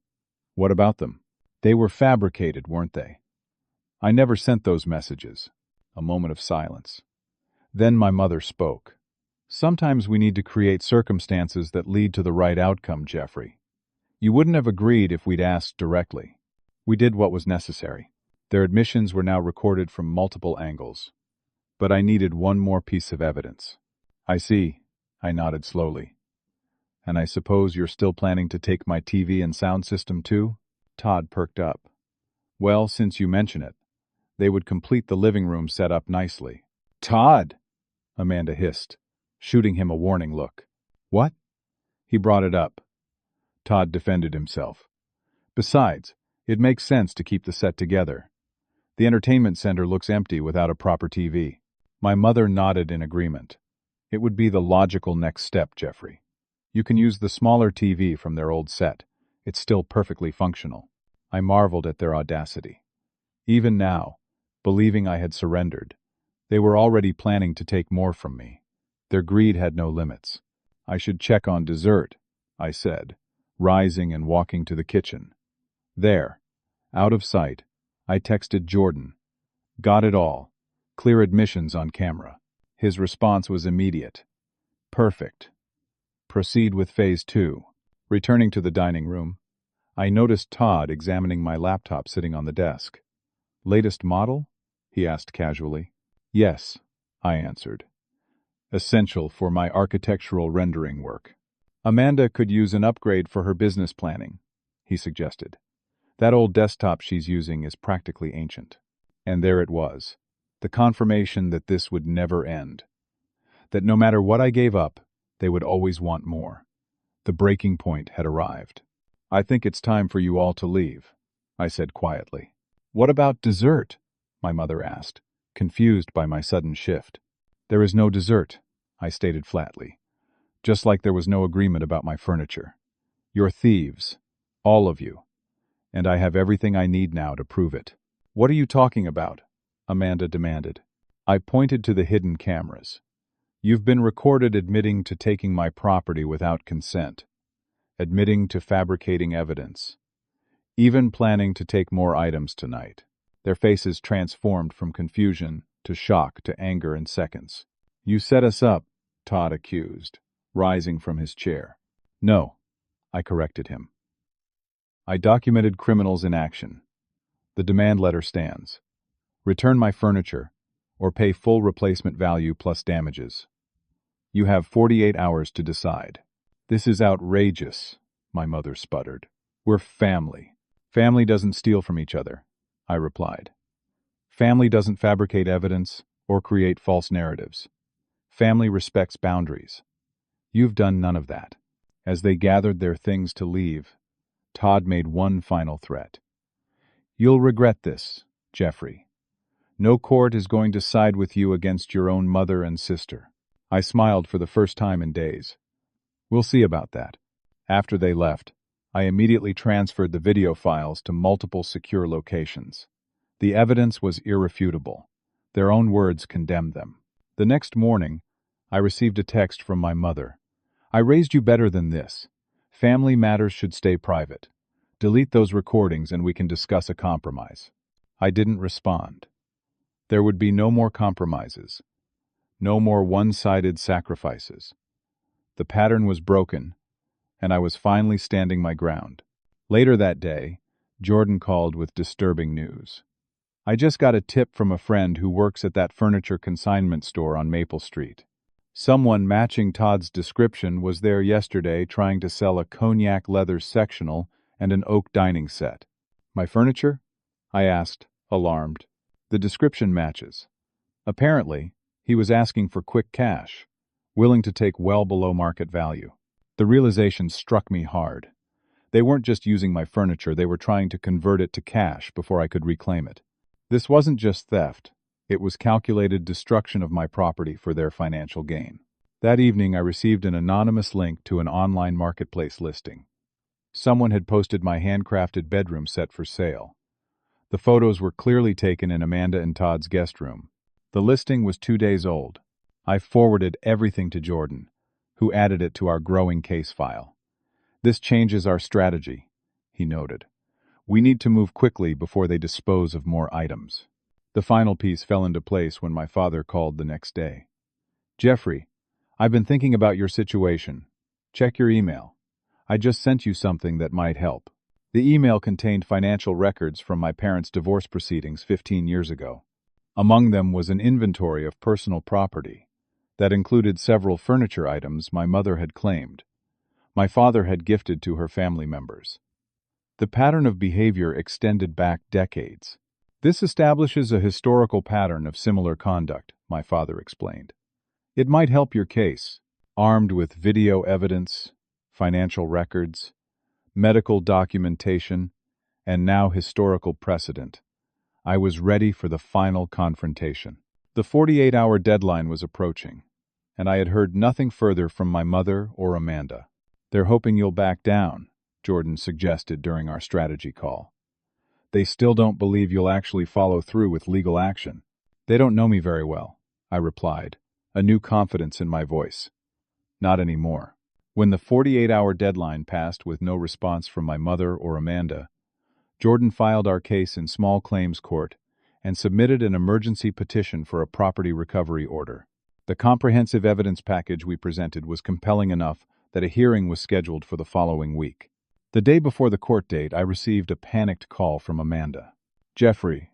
What about them? They were fabricated, weren't they? I never sent those messages. A moment of silence. Then my mother spoke. Sometimes we need to create circumstances that lead to the right outcome, Jeffrey. You wouldn't have agreed if we'd asked directly. We did what was necessary. Their admissions were now recorded from multiple angles. But I needed one more piece of evidence. I see, I nodded slowly. And I suppose you're still planning to take my TV and sound system too? Todd perked up. Well, since you mention it, they would complete the living room set up nicely. Todd! Amanda hissed, shooting him a warning look. What? He brought it up. Todd defended himself. Besides, it makes sense to keep the set together. The entertainment center looks empty without a proper TV. My mother nodded in agreement. It would be the logical next step, Jeffrey. You can use the smaller TV from their old set. It's still perfectly functional. I marveled at their audacity. Even now, believing I had surrendered, they were already planning to take more from me. Their greed had no limits. I should check on dessert, I said, rising and walking to the kitchen. There, out of sight, I texted Jordan. Got it all. Clear admissions on camera. His response was immediate. Perfect. Proceed with phase 2. Returning to the dining room, I noticed Todd examining my laptop sitting on the desk. Latest model? He asked casually. Yes, I answered. Essential for my architectural rendering work. Amanda could use an upgrade for her business planning, he suggested. That old desktop she's using is practically ancient. And there it was, the confirmation that this would never end. That no matter what I gave up, they would always want more. The breaking point had arrived. I think it's time for you all to leave, I said quietly. What about dessert? My mother asked, confused by my sudden shift. There is no dessert, I stated flatly, just like there was no agreement about my furniture. You're thieves, all of you, and I have everything I need now to prove it. What are you talking about? Amanda demanded. I pointed to the hidden cameras. You've been recorded admitting to taking my property without consent, admitting to fabricating evidence, even planning to take more items tonight. Their faces transformed from confusion to shock to anger in seconds. You set us up, Todd accused, rising from his chair. No, I corrected him. I documented criminals in action. The demand letter stands. Return my furniture, or pay full replacement value plus damages. You have 48 hours to decide. This is outrageous, my mother sputtered. We're family. Family doesn't steal from each other, I replied. Family doesn't fabricate evidence or create false narratives. Family respects boundaries. You've done none of that. As they gathered their things to leave, Todd made one final threat. You'll regret this, Jeffrey. No court is going to side with you against your own mother and sister. I smiled for the first time in days. We'll see about that. After they left, I immediately transferred the video files to multiple secure locations. The evidence was irrefutable. Their own words condemned them. The next morning, I received a text from my mother. I raised you better than this. Family matters should stay private. Delete those recordings and we can discuss a compromise. I didn't respond. There would be no more compromises. No more one-sided sacrifices. The pattern was broken, and I was finally standing my ground. Later that day, Jordan called with disturbing news. I just got a tip from a friend who works at that furniture consignment store on Maple Street. Someone matching Todd's description was there yesterday trying to sell a cognac leather sectional and an oak dining set. My furniture? I asked, alarmed. The description matches. Apparently, he was asking for quick cash, willing to take well below market value. The realization struck me hard. They weren't just using my furniture, they were trying to convert it to cash before I could reclaim it. This wasn't just theft, it was calculated destruction of my property for their financial gain. That evening I received an anonymous link to an online marketplace listing. Someone had posted my handcrafted bedroom set for sale. The photos were clearly taken in Amanda and Todd's guest room. The listing was 2 days old. I forwarded everything to Jordan, who added it to our growing case file. This changes our strategy, he noted. We need to move quickly before they dispose of more items. The final piece fell into place when my father called the next day. Jeffrey, I've been thinking about your situation. Check your email. I just sent you something that might help. The email contained financial records from my parents' divorce proceedings 15 years ago. Among them was an inventory of personal property that included several furniture items my mother had claimed. My father had gifted to her family members. The pattern of behavior extended back decades. This establishes a historical pattern of similar conduct, my father explained. It might help your case, armed with video evidence, financial records, medical documentation, and now historical precedent. I was ready for the final confrontation. The 48-hour deadline was approaching, and I had heard nothing further from my mother or Amanda. They're hoping you'll back down, Jordan suggested during our strategy call. They still don't believe you'll actually follow through with legal action. They don't know me very well, I replied, a new confidence in my voice. Not anymore. When the 48-hour deadline passed with no response from my mother or Amanda, Jordan filed our case in small claims court and submitted an emergency petition for a property recovery order. The comprehensive evidence package we presented was compelling enough that a hearing was scheduled for the following week. The day before the court date, I received a panicked call from Amanda. "Jeffrey,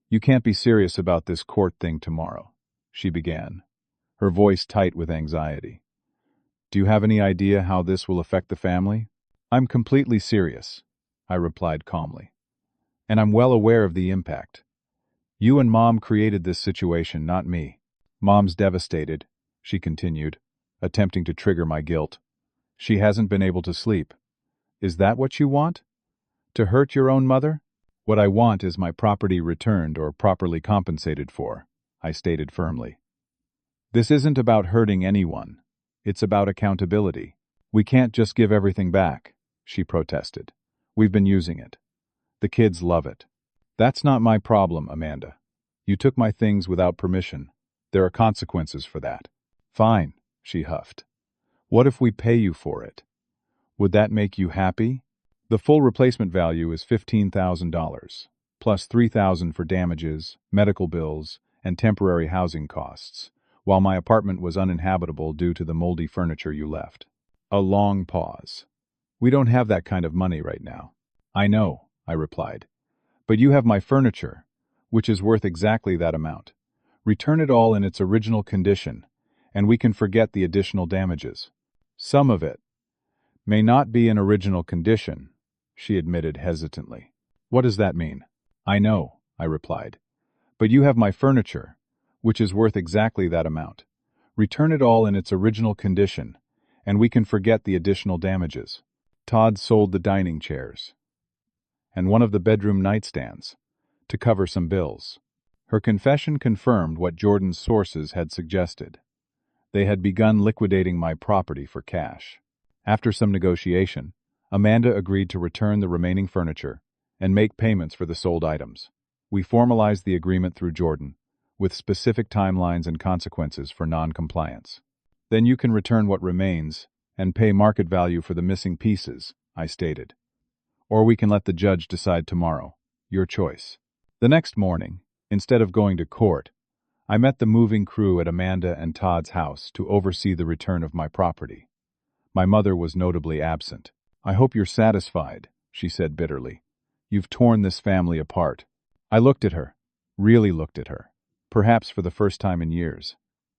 you can't be serious about this court thing tomorrow," she began, her voice tight with anxiety. "Do you have any idea how this will affect the family?" "I'm completely serious," I replied calmly. "And I'm well aware of the impact. You and Mom created this situation, not me. Mom's devastated," she continued, attempting to trigger my guilt. "She hasn't been able to sleep. Is that what you want? To hurt your own mother?" "What I want is my property returned or properly compensated for," I stated firmly. "This isn't about hurting anyone. It's about accountability. We can't just give everything back," she protested. "We've been using it. The kids love it." "That's not my problem, Amanda. You took my things without permission. There are consequences for that." "Fine," she huffed. "What if we pay you for it? Would that make you happy?" "The full replacement value is $15,000, plus $3,000 for damages, medical bills, and temporary housing costs, while my apartment was uninhabitable due to the moldy furniture you left." A long pause. "We don't have that kind of money right now." "I know," I replied. "But you have my furniture, which is worth exactly that amount. Return it all in its original condition, and we can forget the additional damages." "Some of it may not be in original condition," she admitted hesitantly. "What does that mean?" "I know," I replied. "But you have my furniture, which is worth exactly that amount. Return it all in its original condition, and we can forget the additional damages." Todd sold the dining chairs and one of the bedroom nightstands to cover some bills. Her confession confirmed what Jordan's sources had suggested. They had begun liquidating my property for cash. After some negotiation, Amanda agreed to return the remaining furniture and make payments for the sold items. We formalized the agreement through Jordan, with specific timelines and consequences for non-compliance. "Then you can return what remains and pay market value for the missing pieces," I stated. "Or we can let the judge decide tomorrow. Your choice." The next morning, instead of going to court, I met the moving crew at Amanda and Todd's house to oversee the return of my property. My mother was notably absent. "I hope you're satisfied," she said bitterly. "You've torn this family apart." I looked at her, really looked at her, perhaps for the first time in years.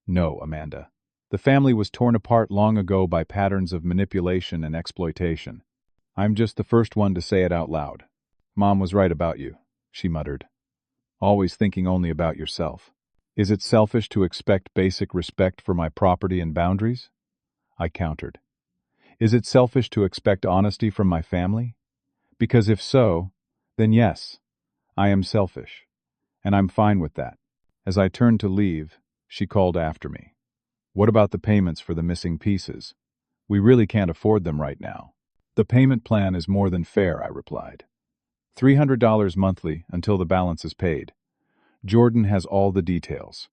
"No, Amanda. The family was torn apart long ago by patterns of manipulation and exploitation. I'm just the first one to say it out loud. Mom was right about you," she muttered. "Always thinking only about yourself." "Is it selfish to expect basic respect for my property and boundaries?" I countered. "Is it selfish to expect honesty from my family? Because if so, then yes, I am selfish, and I'm fine with that." As I turned to leave, she called after me. "What about the payments for the missing pieces? We really can't afford them right now." "The payment plan is more than fair," I replied. $300 monthly until the balance is paid. Jordan has all the details.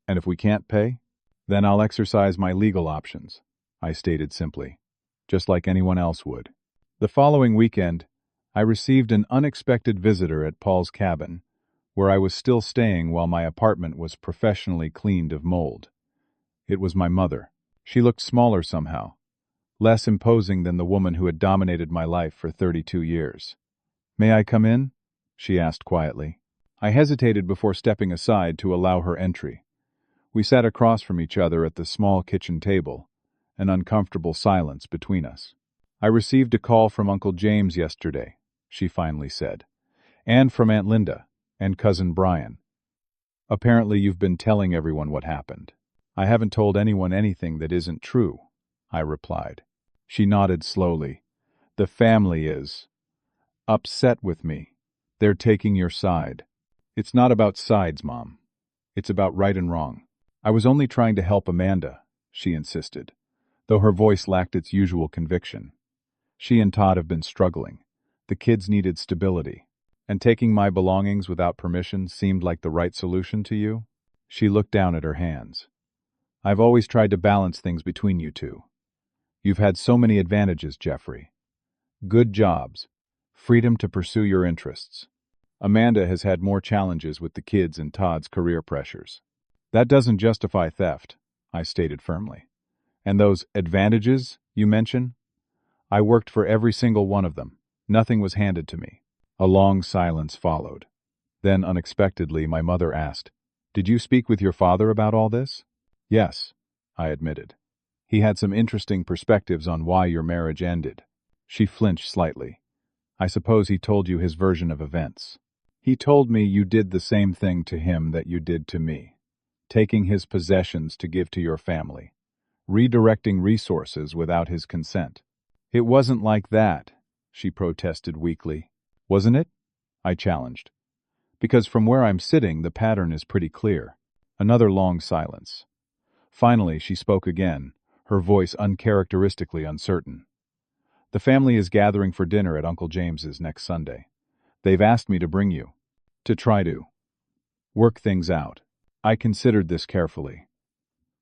And if we can't pay, then I'll exercise my legal options," I stated simply, just like anyone else would. The following weekend, I received an unexpected visitor at Paul's cabin, where I was still staying while my apartment was professionally cleaned of mold. It was my mother. She looked smaller somehow, less imposing than the woman who had dominated my life for 32 years. "May I come in?" she asked quietly. I hesitated before stepping aside to allow her entry. We sat across from each other at the small kitchen table, an uncomfortable silence between us. "I received a call from Uncle James yesterday," she finally said, "and from Aunt Linda and Cousin Brian. Apparently you've been telling everyone what happened." "I haven't told anyone anything that isn't true," I replied. She nodded slowly. "The family is upset with me. They're taking your side." "It's not about sides, Mom. It's about right and wrong. I was only trying to help Amanda," she insisted, though her voice lacked its usual conviction. "She and Todd have been struggling. The kids needed stability. And taking my belongings without permission seemed like the right solution to you?" She looked down at her hands. "I've always tried to balance things between you two. You've had so many advantages, Jeffrey. Good jobs, freedom to pursue your interests. Amanda has had more challenges with the kids and Todd's career pressures. That doesn't justify theft," I stated firmly. "And those advantages you mention? I worked for every single one of them. Nothing was handed to me. A long silence followed. Then, unexpectedly, my mother asked, "Did you speak with your father about all this?" "Yes," I admitted. "He had some interesting perspectives on why your marriage ended." She flinched slightly. "I suppose he told you his version of events." "He told me you did the same thing to him that you did to me, taking his possessions to give to your family, redirecting resources without his consent." "It wasn't like that," she protested weakly. "Wasn't it?" I challenged. "Because from where I'm sitting, the pattern is pretty clear." Another long silence. Finally, she spoke again, her voice uncharacteristically uncertain. "The family is gathering for dinner at Uncle James's next Sunday. They've asked me to bring you, to try to work things out." I considered this carefully.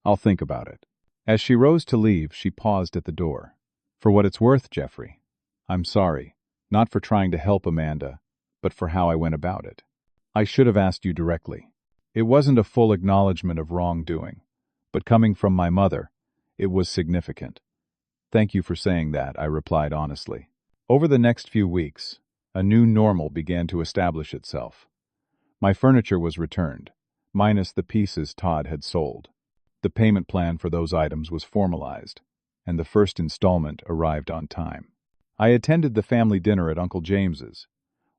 "I'll think about it." As she rose to leave, she paused at the door. "For what it's worth, Jeffrey, I'm sorry, not for trying to help Amanda, but for how I went about it. I should have asked you directly. It wasn't a full acknowledgement of wrongdoing, but coming from my mother, it was significant." "Thank you for saying that," I replied honestly. Over the next few weeks, a new normal began to establish itself. My furniture was returned, minus the pieces Todd had sold. The payment plan for those items was formalized, and the first installment arrived on time. I attended the family dinner at Uncle James's,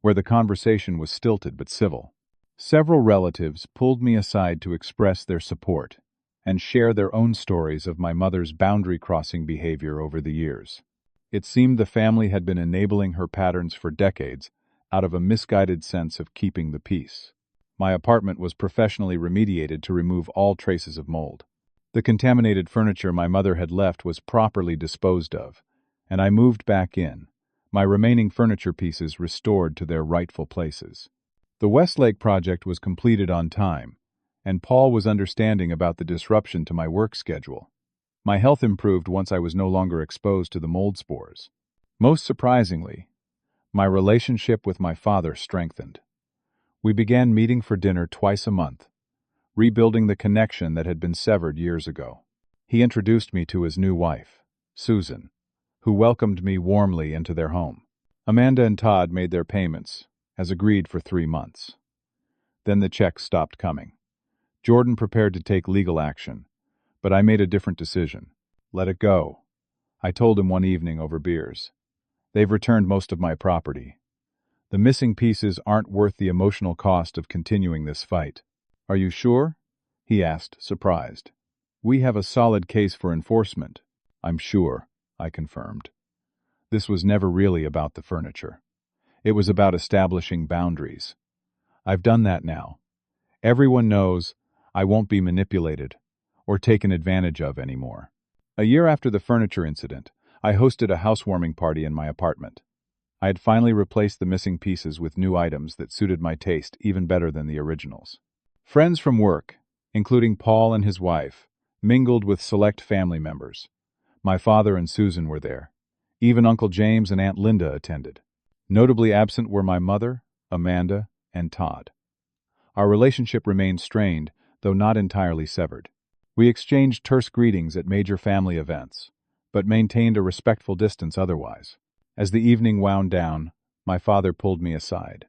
where the conversation was stilted but civil. Several relatives pulled me aside to express their support and share their own stories of my mother's boundary-crossing behavior over the years. It seemed the family had been enabling her patterns for decades out of a misguided sense of keeping the peace. My apartment was professionally remediated to remove all traces of mold. The contaminated furniture my mother had left was properly disposed of, and I moved back in, my remaining furniture pieces restored to their rightful places. The Westlake project was completed on time, and Paul was understanding about the disruption to my work schedule. My health improved once I was no longer exposed to the mold spores. Most surprisingly, my relationship with my father strengthened. We began meeting for dinner twice a month, rebuilding the connection that had been severed years ago. He introduced me to his new wife, Susan, who welcomed me warmly into their home. Amanda and Todd made their payments, as agreed, for 3 months. Then the checks stopped coming. Jordan prepared to take legal action, but I made a different decision. "Let it go," I told him one evening over beers. "They've returned most of my property. The missing pieces aren't worth the emotional cost of continuing this fight." "Are you sure?" he asked, surprised. "We have a solid case for enforcement." "I'm sure," I confirmed. This was never really about the furniture. It was about establishing boundaries. I've done that now. Everyone knows I won't be manipulated or taken advantage of anymore. A year after the furniture incident, I hosted a housewarming party in my apartment. I had finally replaced the missing pieces with new items that suited my taste even better than the originals. Friends from work, including Paul and his wife, mingled with select family members. My father and Susan were there. Even Uncle James and Aunt Linda attended. Notably absent were my mother, Amanda, and Todd. Our relationship remained strained, though not entirely severed. We exchanged terse greetings at major family events, but maintained a respectful distance otherwise. As the evening wound down, my father pulled me aside.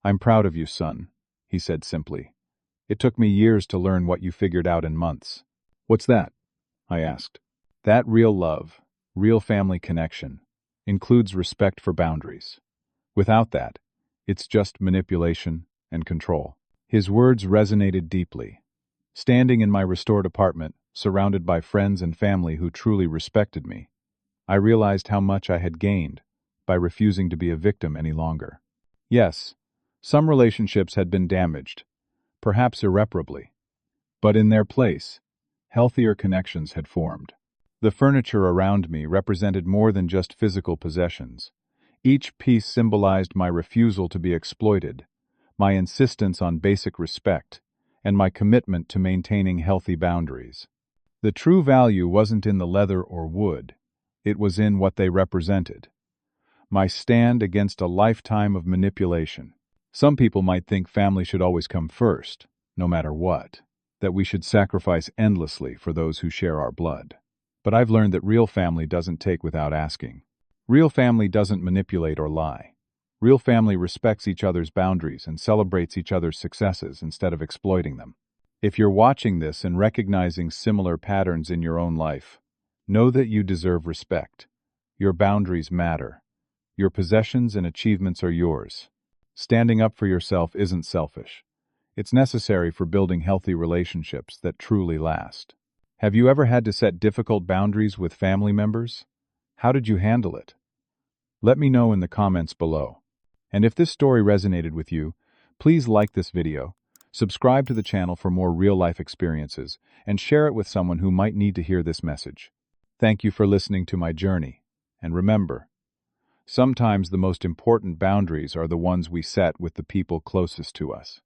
"I'm proud of you, son," he said simply. "It took me years to learn what you figured out in months." "What's that?" I asked. "That real love, real family connection, includes respect for boundaries. Without that, it's just manipulation and control." His words resonated deeply. Standing in my restored apartment, surrounded by friends and family who truly respected me, I realized how much I had gained by refusing to be a victim any longer. Yes, some relationships had been damaged, perhaps irreparably, but in their place, healthier connections had formed. The furniture around me represented more than just physical possessions. Each piece symbolized my refusal to be exploited, my insistence on basic respect, and my commitment to maintaining healthy boundaries. The true value wasn't in the leather or wood, it was in what they represented. My stand against a lifetime of manipulation. Some people might think family should always come first, no matter what, that we should sacrifice endlessly for those who share our blood. But I've learned that real family doesn't take without asking. Real family doesn't manipulate or lie. Real family respects each other's boundaries and celebrates each other's successes instead of exploiting them. If you're watching this and recognizing similar patterns in your own life, know that you deserve respect. Your boundaries matter. Your possessions and achievements are yours. Standing up for yourself isn't selfish. It's necessary for building healthy relationships that truly last. Have you ever had to set difficult boundaries with family members? How did you handle it? Let me know in the comments below. And if this story resonated with you, please like this video, subscribe to the channel for more real-life experiences, and share it with someone who might need to hear this message. Thank you for listening to my journey. And remember, sometimes the most important boundaries are the ones we set with the people closest to us.